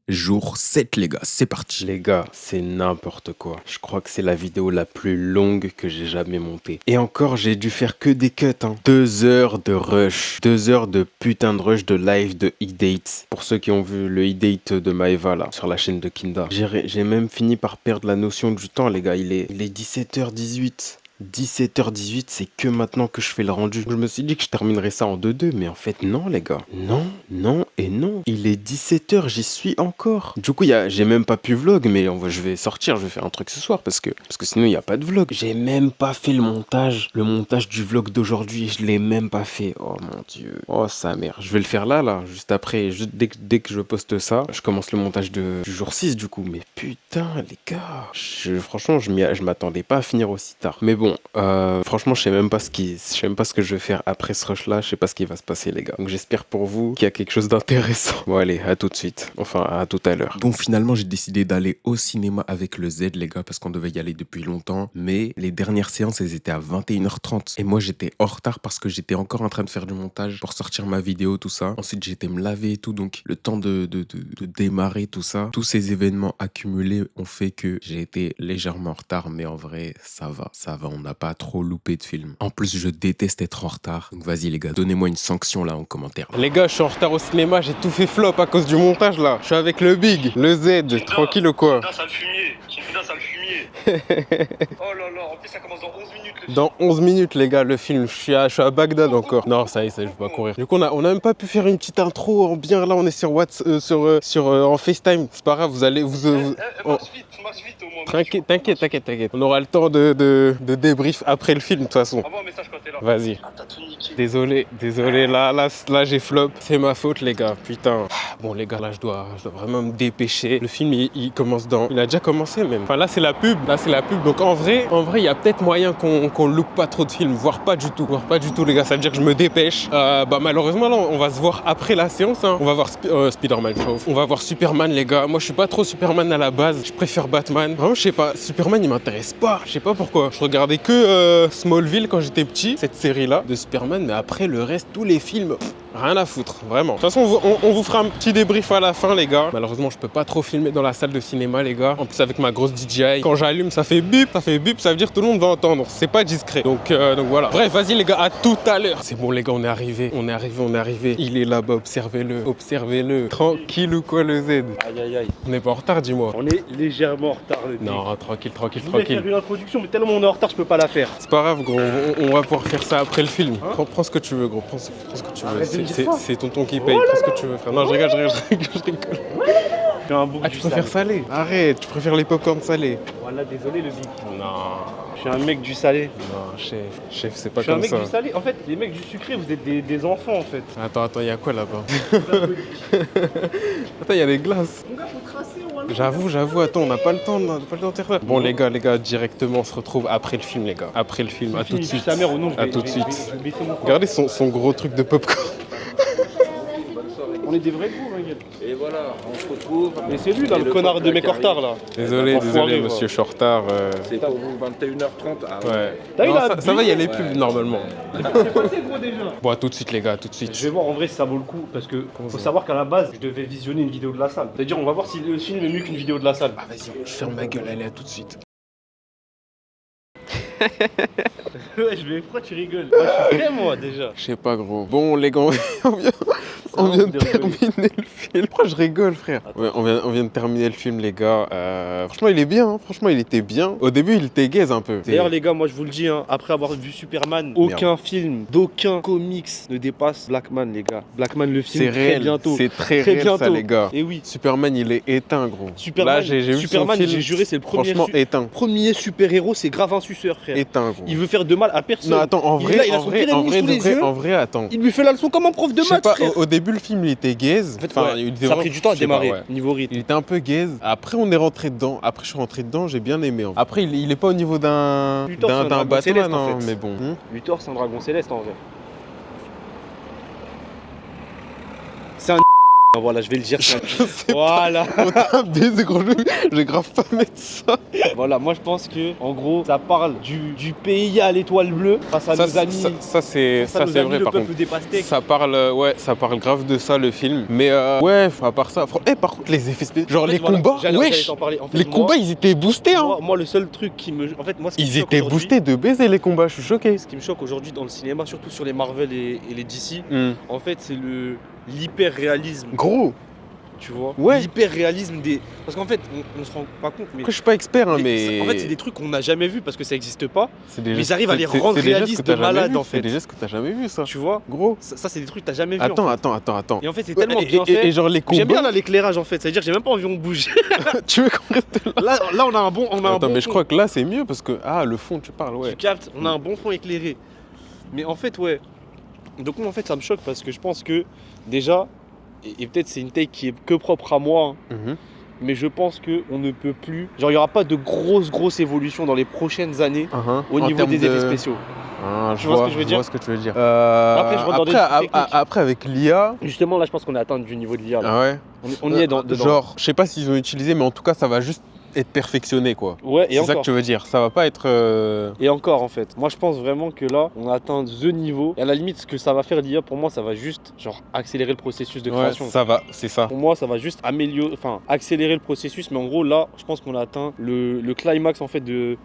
Jour 7 les gars, c'est parti. Les gars, c'est n'importe quoi. Je crois que c'est la vidéo la plus longue que j'ai jamais montée. Et encore, j'ai dû faire que des cuts, hein. 2 heures de rush. 2 heures de putain de rush de live de E-Date. Pour ceux qui ont vu le E-Date de Maeva, là, sur la chaîne de Kinda. J'ai même fini par perdre la notion du temps, les gars. Il est 17h18. 17h18, c'est que maintenant que je fais le rendu. Je me suis dit que je terminerais ça en 2-2, mais en fait non les gars. Non, non et non. Il est 17h, j'y suis encore. Du coup, j'ai même pas pu vlog, mais je vais sortir, je vais faire un truc ce soir parce que sinon il n'y a pas de vlog. J'ai même pas fait le montage. Le montage du vlog d'aujourd'hui, je l'ai même pas fait. Oh mon dieu. Oh sa mère. Je vais le faire là, juste après, dès que je poste ça, je commence le montage du jour 6 du coup. Mais putain les gars. Franchement, je m'attendais pas à finir aussi tard. Mais bon, franchement, je sais même pas ce que je vais faire après ce rush là. Je sais pas ce qui va se passer, les gars. Donc j'espère pour vous qu'il y a quelque chose d'intéressant. Bon, allez, à tout de suite. Enfin, à tout à l'heure. Bon, finalement, j'ai décidé d'aller au cinéma avec le Z, les gars, parce qu'on devait y aller depuis longtemps. Mais les dernières séances, elles étaient à 21h30. Et moi, j'étais en retard parce que j'étais encore en train de faire du montage pour sortir ma vidéo, tout ça. Ensuite, j'étais me laver et tout. Donc, le temps de démarrer tout ça, tous ces événements accumulés ont fait que j'ai été légèrement en retard. Mais en vrai, ça va. On n'a pas trop loupé de film. En plus, je déteste être en retard. Donc, vas-y, les gars, donnez-moi une sanction là en commentaire. Les gars, je suis en retard au cinéma, j'ai tout fait flop à cause du montage là. Je suis avec le Big, le Z, tranquille ou quoi? Putain, ça le fumier. Putain, ça le fumier. Oh là là, en plus ça commence dans 11 minutes. Le film. Dans 11 minutes, les gars, le film. Je suis à Bagdad encore. Non, ça y est, je vais pas courir. Du coup, on a même pas pu faire une petite intro en bien. Là, on est sur en FaceTime. C'est pas grave, vous allez. Marche vite au moins. T'inquiète. On aura le temps de débrief après le film, de toute façon. Envoie un message quand t'es là. Vas-y. Ah, t'as tout niqué. Désolé, là j'ai flop. C'est ma faute, les gars, putain. Bon, les gars, là, je dois vraiment me dépêcher. Le film, il commence Il a déjà commencé, même. Enfin, là, c'est la pub. Donc, en vrai, il y a peut-être moyen qu'on loupe pas trop de films, voire pas du tout, les gars. Ça veut dire que je me dépêche. Malheureusement, là, on va se voir après la séance, hein. On va voir Spider-Man, on va voir Superman, les gars. Moi, je suis pas trop Superman à la base. Je préfère Batman. Vraiment, je sais pas. Superman, il m'intéresse pas. Je sais pas pourquoi. Je regardais que Smallville quand j'étais petit, cette série-là de Superman, mais après, le reste, tous les films, rien à foutre, vraiment. De toute façon, on vous fera un petit débrief à la fin, les gars. Malheureusement, je peux pas trop filmer dans la salle de cinéma, les gars. En plus, avec ma grosse DJI, quand j'allume, ça fait bip, ça veut dire que tout le monde va entendre. C'est pas discret. Donc voilà. Bref, vas-y, les gars, à tout à l'heure. C'est bon, les gars, on est arrivé. Il est là-bas, observez-le. Tranquille ou quoi, le Z? Aïe. On n'est pas en retard, dis-moi. On est légèrement en retard. Le Non, tranquille. Je voulais faire une introduction, mais tellement on est en retard, je peux pas la faire. C'est pas grave, gros. On va pouvoir faire ça après le film. Prends ce que tu veux, gros. Prends ce que tu veux. Arrête de me dire ça. C'est tonton qui paye. Prends ce que tu veux, frère. Non, je rigole. Je Tu préfères salé? Arrête, tu préfères les popcorns salés? Voilà, désolé le Big. Non, Je suis un mec du salé. chef, c'est pas Je suis un comme mec ça. du salé. En fait, les mecs du sucré, vous êtes des enfants en fait. Attends, il y a quoi là-bas? Attends, il y a des glaces. Mon gars, faut tracer, voilà. J'avoue, attends, on n'a pas le temps de faire ça. Bon, les gars, directement, on se retrouve après le film, les gars. Après le film, à tout de suite. Sa mère ou non, À tout de suite. Je vais baisser mon frère. Regardez son gros truc de popcorn. On est des vrais goûts, Miguel. Et voilà, on se retrouve. Mais c'est lui là, le connard de mec en retard là. Désolé, Enfoiré, monsieur, je suis en retard. C'est pour vous 21h30. Ah Ouais. T'as vu, Non, là, ça va, il y a les ouais. pubs normalement. C'est passé gros déjà. Bon, à tout de suite, les gars, à tout de suite. Je vais voir en vrai si ça vaut le coup parce que faut savoir qu'à la base je devais visionner une vidéo de la salle. C'est-à-dire on va voir si le film est mieux qu'une vidéo de la salle. Ah, vas-y, je ferme ma gueule, allez, à tout de suite. Ouais, pourquoi tu rigoles? Moi je suis prêt moi déjà. Je sais pas, gros. Bon, les gars, on vient de terminer le film. Pourquoi je rigole, frère? Ouais, on vient de terminer le film, les gars. Franchement, il est bien, hein. Franchement, il était bien. Au début, il était gaze un peu. D'ailleurs les gars, moi je vous le dis, hein, après avoir vu Superman, aucun film d'aucun comics ne dépasse Blackman les gars. Blackman le film c'est très réel, bientôt. c'est très Très réel ça, bientôt. les gars. Et oui, Superman, il est éteint, gros. Superman, Là, j'ai vu Superman, son film. j'ai juré, c'est le premier, Franchement, éteint. premier super-héros, c'est grave un suceur frère. Éteint, gros. Il veut faire de mal à personne. Non, attends, en Il vrai, est là, il a son pire ennemi sous les yeux. en vrai, attends. Il lui fait la leçon comme un prof de Je sais maths pas, frère. au début, le film, il était gaze. En fait, Enfin, ouais, il était ça a vraiment- pris du temps à je sais pas, démarrer, ouais. niveau rythme. Il était un peu gaze. Après, on est rentré dedans. Après, je suis rentré dedans, j'ai bien aimé. En fait. Après, il est pas au niveau d'un Luthor, c'est un dragon Batman, céleste, en hein, fait. mais bon. Luthor, c'est un dragon céleste en vrai. C'est un Voilà, je vais le dire. Je sais Voilà. pas. On tape des gros jeux. Je vais grave pas mettre ça. Voilà, moi je pense que en gros, ça parle du pays à l'étoile bleue face à nos amis. Ça, c'est face à nos vrai amis, le par peuple contre. des pastèques. Ça parle grave de ça le film. Mais ouais, à part ça, par contre les effets spéciaux, genre En fait, les voilà, combats, j'allais wesh, t'en parler. En fait, les moi- combats ils étaient boostés hein. moi, le seul truc qui me. En fait, moi, ce qui me Ils choque étaient aujourd'hui- boostés de baiser les combats, je suis choqué. Ce qui me choque aujourd'hui dans le cinéma, surtout sur les Marvel et les DC, Hmm. en fait, c'est l'hyper-réalisme. Gros, Tu vois, Ouais. l'hyper-réalisme des. Parce qu'en fait, on se rend pas compte, mais. après je suis pas expert hein, les- mais. En fait, c'est des trucs qu'on n'a jamais vus parce que ça n'existe pas. C'est des mais gestes- ils arrivent à les c'est- rendre c'est des gestes réalistes que t'as de jamais malade, vus, en fait. C'est des gestes que t'as jamais vu ça. Tu vois, Gros. ça c'est des trucs que t'as jamais vus. Attends, en fait. attends. Et en fait, c'est Ouais, tellement bien fait. et genre les J'aime bien combats. là l'éclairage en fait, c'est-à-dire que j'ai même pas envie qu'on bouge. Tu veux qu'on reste là? là, on a un bon, Attends, mais je fond. crois que là c'est mieux parce que le fond tu parles ouais. Tu captes, on a un bon fond éclairé. Mais en fait, ouais. Donc moi, en fait, ça me choque parce que je pense que déjà, et peut-être c'est une take qui est que propre à moi, hein, Mhm. mais je pense qu'on ne peut plus. Genre, il n'y aura pas de grosses évolutions dans les prochaines années au En niveau termes des de- effets spéciaux. Ah, Tu vois ce que je veux dire vois ce que tu veux dire. Après, je rentre dans des trucs techniques. après avec l'IA. Justement, là, je pense qu'on est atteint du niveau de l'IA. là. Ah ouais. On y est dedans. Genre, je sais pas s'ils ont utilisé, mais en tout cas, ça va juste être perfectionné, quoi. Ouais, et C'est ça que encore. tu veux dire. Ça va pas être. Et encore en fait, moi je pense vraiment que là on a atteint the niveau. Et à la limite, ce que ça va faire l'IA pour moi, ça va juste genre accélérer le processus de Ouais, création. ça va, c'est ça. Pour moi, ça va juste accélérer le processus. Mais en gros, là, je pense qu'on a atteint le climax en fait de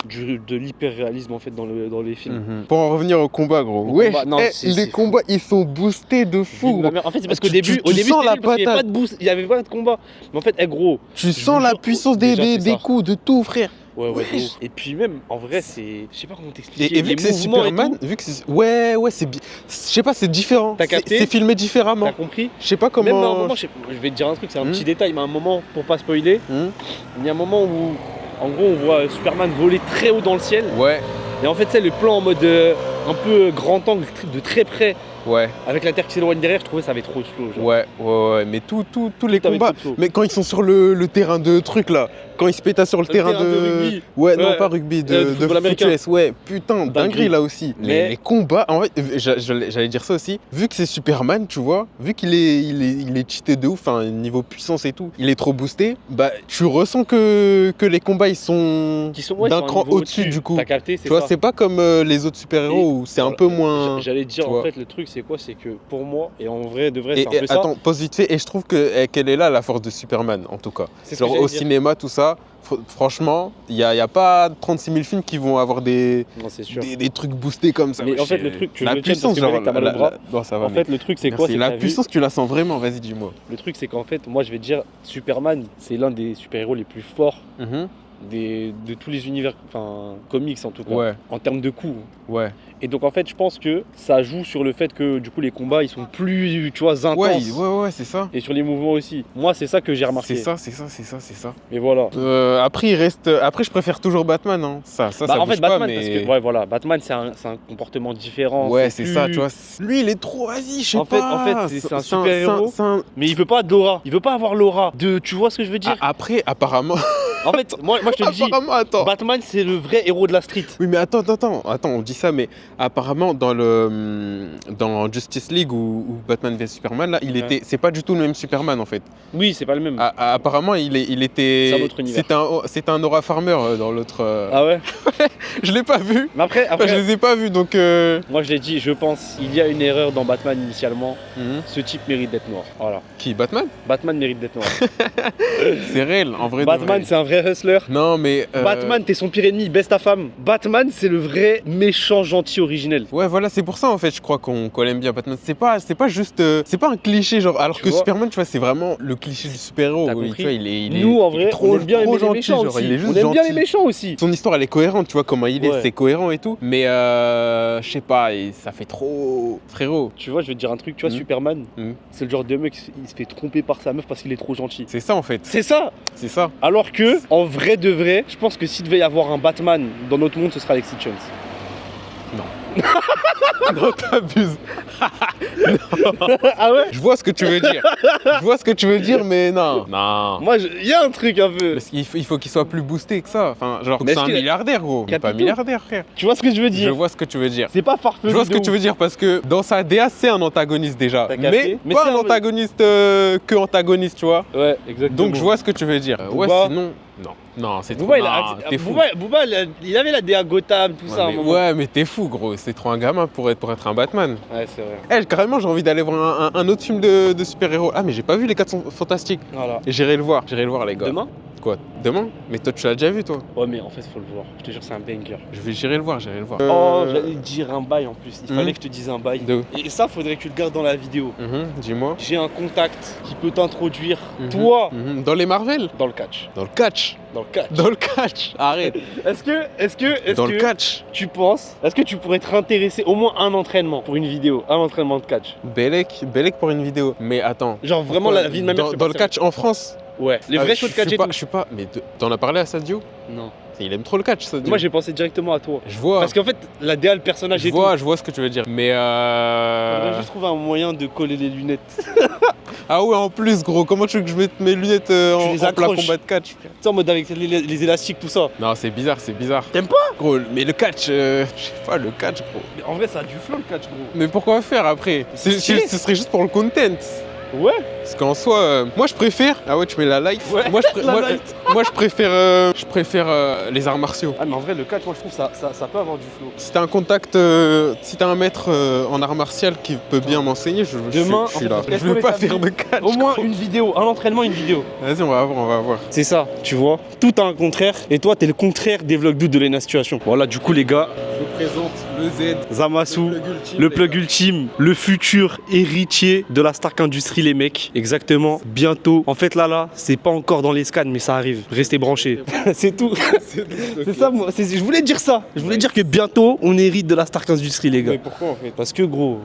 l'hyper-réalisme en fait dans les films. Mhm. Pour en revenir au combat, gros. Au Ouais, combat, non, c'est les fou. combats, ils sont boostés de fou, gros. En fait, c'est parce qu'au Tu- début, tu sens la c'était nul parce qu'il y avait patate. pas de boost, il y avait pas de combat. Mais en fait, gros, Tu Je sens vous la jure, puissance déjà, c'est des ça. coups, de tout, frère. ouais, de Wesh. ouf. Et puis même, en vrai, c'est, je sais pas comment t'expliquer. Et vu les que c'est mouvements et Superman, tout, vu que c'est. Ouais, c'est. Je sais pas, c'est différent. T'as capté C'est filmé différemment. t'as compris? Je sais pas Même à un comment. moment, je vais te dire un truc, c'est un Hmm. petit détail, mais à un moment, pour pas spoiler, Hmm. il y a un moment où, en gros, on voit Superman voler très haut dans le ciel. Ouais, Et en fait, c'est le plan en mode un peu grand angle, de très près, ouais, avec la Terre qui s'éloigne derrière, je trouvais ça avait trop de flow. Genre. ouais. Mais tous les Tout avait combats. trop de flow. Mais quand ils sont sur le terrain de truc là, quand ils se pétassent sur le terrain terrain de rugby. Ouais, non, Ouais. pas rugby, De de football foot américain. US, ouais, putain, dinguerie là aussi. Mais- Les combats, en fait, j'allais dire ça aussi, vu que c'est Superman, tu vois, vu qu'il est cheaté de ouf, enfin, niveau puissance et tout, il est trop boosté, bah, tu ressens que les combats ils sont Qui sont, ouais, d'un sur un cran niveau au-dessus du coup. T'as capté, c'est Tu vois, ça. c'est pas comme les autres super-héros où c'est un peu moins. J'allais te dire, tu en vois. fait, le truc, c'est quoi? C'est que pour moi, et en vrai, de vrai, Et, c'est un peu ça. attends, pause vite fait, et je trouve qu'elle est là la force de Superman en tout cas. C'est ce que Genre j'allais au dire. cinéma, tout ça, franchement, il n'y a pas 36 000 films qui vont avoir des Non, c'est sûr. trucs boostés comme ça. Mais wesh. en fait, le truc, je la le tiens puissance, parce que genre, t'as mal au bras. non, ça va, En mais- fait, le truc, c'est merci. quoi? C'est que La t'as vu- puissance, tu la sens vraiment, vas-y, dis-moi. Le truc, c'est qu'en fait, moi, je vais te dire, Superman, c'est l'un des super-héros les plus forts de tous les univers, enfin, comics en tout cas, Ouais, en termes de coups. ouais. Et donc, en fait, je pense que ça joue sur le fait que, du coup, les combats, ils sont plus, tu vois, intenses. Ouais, c'est ça. Et sur les mouvements aussi. Moi, c'est ça que j'ai remarqué. C'est ça. Mais voilà. Après, après, je préfère toujours Batman. Hein. Ça Bah, en bouge fait, Batman, pas, mais... parce que, ouais, voilà, Batman, c'est un comportement différent. Ouais, c'est ça, plus- tu vois. Lui, il est trop, vas-y, je sais En fait, pas. c'est un super-héros. c'est un- Mais il veut pas d'aura. Il veut pas avoir l'aura. Tu vois ce que je veux dire? Après, apparemment. En fait, moi, je te le dis, Apparemment, attends. Batman, c'est le vrai héros de la street. Oui, mais attends, on dit ça, mais apparemment dans Justice League ou Batman vs Superman, là, Ouais. c'est pas du tout le même Superman en fait. Oui, c'est pas le même. Apparemment, il était. C'est un autre univers. C'était un Aura Farmer dans l'autre. Ah ouais? Je l'ai pas vu. Mais après, Enfin, je les ai pas vus, donc. moi je l'ai dit, je pense, il y a une erreur dans Batman initialement. Mhm. Ce type mérite d'être noir. Voilà. Qui, Batman? Batman mérite d'être noir. C'est réel, en vrai. de Batman, vrai. c'est un vrai hustler. Non, mais. Batman, t'es son pire ennemi, baisse ta femme. Batman, c'est le vrai méchant gentil originel. Ouais, voilà, c'est pour ça en fait, je crois qu'on aime bien Batman. C'est pas juste. C'est pas un cliché, genre. Alors Tu que vois Superman, tu vois, c'est vraiment le cliché du super-héros. T'as Oui, compris. tu vois, il est Nous, en il est vrai, trop, on aime bien trop aimer les gentil, méchants genre, aussi. il est juste On aime bien gentil. les méchants aussi. Son histoire, elle est cohérente, tu vois, comment il est, Ouais. c'est cohérent et tout. Mais je sais pas, ça fait trop. Frérot, Tu vois, je vais te dire un truc, tu vois, Mhm. Superman, Mhm. c'est le genre de mec, il se fait tromper par sa meuf parce qu'il est trop gentil. c'est ça en fait. C'est ça. C'est ça. Alors que, en vrai de vrai, je pense que s'il devait y avoir un Batman dans notre monde, ce serait Alexis Jones. Non. Non, t'abuses. Ah ouais? Je vois ce que tu veux dire. Je vois ce que tu veux dire, mais non. Non. Moi, il y a un truc un peu. Parce il faut qu'il soit plus boosté que ça. Enfin, genre, Mais c'est est-ce un qu'il a- milliardaire, gros. Il est pas Capito. milliardaire, frère. Tu vois ce que je veux Je dire? vois ce que tu veux dire. C'est pas farfelu. Je vois ce que de tu ouf. veux dire parce que dans sa DA, c'est un antagoniste déjà. T'as capté? Mais Mais pas c'est un un- antagoniste que antagoniste, tu vois. Ouais, exactement. Donc je vois ce que tu veux dire. Ouais, Booba. sinon. Non, non, c'est trop. Booba, Non, t'es fou. Booba, il avait la DA Gotham, tout ça à un mais, moment. ouais, mais t'es fou, gros. C'est trop un gamin pour être un Batman. Ouais, c'est vrai. Eh, carrément, j'ai envie d'aller voir un autre film de super-héros. Ah, mais j'ai pas vu les 4 fantastiques. Voilà. Et j'irai le voir, les gars. Demain? Quoi? Demain? Mais toi, tu l'as déjà vu, toi? Ouais, mais en fait, faut le voir. Je te jure, c'est un banger. J'irai le voir, Oh, j'allais te dire un bail en plus. Il fallait que je te dise un bail. De- Et ça, faudrait que tu le gardes dans la vidéo. Dis-moi. J'ai un contact qui peut t'introduire, Mhm. toi, Dans les Marvel? dans le catch. Dans le catch? Dans le catch. Dans le catch? Arrête. Dans le catch? tu penses, est-ce que tu pourrais te intéresser au moins un entraînement pour une vidéo, un entraînement de catch? Belek pour une vidéo. Mais attends. Genre vraiment la vie de ma mère. Dans le catch en France? Ouais. Les vrais shows de catch et tout. Je suis pas. Mais t'en as parlé à Sadio? Non. Il aime trop le catch, Sadio. Moi j'ai pensé directement à toi. Je vois. Parce qu'en fait, la DA, le personnage Je et vois ce que tu veux dire. Mais Faudrait juste trouver un moyen de coller les lunettes. Ah ouais, en plus, gros, comment tu veux que je mette mes lunettes en les plein accroches. combat de catch? Tu sais, en mode avec les élastiques, tout ça. Non, c'est bizarre. T'aimes pas? Gros, mais le catch, je sais pas, le catch, gros. Mais en vrai, ça a du flow le catch, gros. Mais pourquoi faire après? stylé. Ce serait juste pour le content. Ouais. Parce qu'en soi, moi je préfère. Ah ouais, tu mets la light. Ouais, Moi la light. moi, je préfère les arts martiaux. Ah, mais en vrai, le catch, moi je trouve ça peut avoir du flow. Si t'as un contact, si t'as un maître en art martial qui peut bien m'enseigner, Demain, je suis en là. fait, Je veux pas faire de catch. Au moins gros. une vidéo, un entraînement, une vidéo. Vas-y, on va voir. C'est ça, tu vois. Tout a un contraire. Et toi, t'es le contraire des vlogs doute de Lena Situation. Voilà, du coup, les gars, Je vous présente le Z. Zamasu, ultime, le les plug gars. ultime, le futur héritier de la Stark Industries, les mecs. Exactement, bientôt. En fait, là, c'est pas encore dans les scans, mais ça arrive. Restez branchés. C'est tout. C'est ça, moi. Je voulais dire ça. Je voulais dire que bientôt, on hérite de la Stark Industries, les gars. Mais pourquoi en fait? Parce que, gros,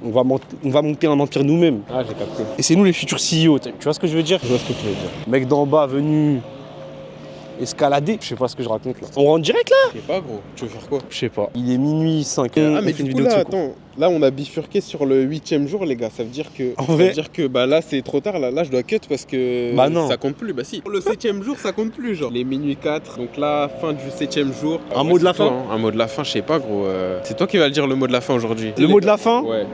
on va monter un empire nous-mêmes. Ah, j'ai capté. Et c'est nous les futurs CEO. Tu vois ce que je veux dire? Je vois ce que tu veux dire. Mec d'en bas venu escalader. Je sais pas ce que je raconte là. On rentre direct là? Je sais pas, gros. Tu veux faire quoi? Je sais pas. Il est minuit 5. Ah, mais du coup, là, attends. Là, on a bifurqué sur le 8e jour, les gars. Ça veut dire que, bah là, c'est trop tard. Là, je dois cut parce que Bah non. ça compte plus. Bah si. Le 7e jour, ça compte plus, genre. Les minuit 4. Donc là, fin du 7e jour. Un mot de la c'est toi, fin hein. Un mot de la fin, je sais pas, gros. C'est toi qui vas le dire le mot de la fin aujourd'hui. Le mot de la fin? Ouais.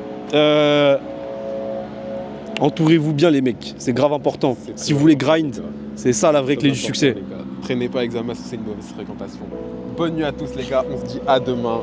Entourez-vous bien les mecs. C'est grave important. Si vous voulez grind, c'est ça la vraie clé du succès. Traînez pas avec Zamasu, c'est une mauvaise fréquentation. Bonne nuit à tous, les gars. On se dit à demain.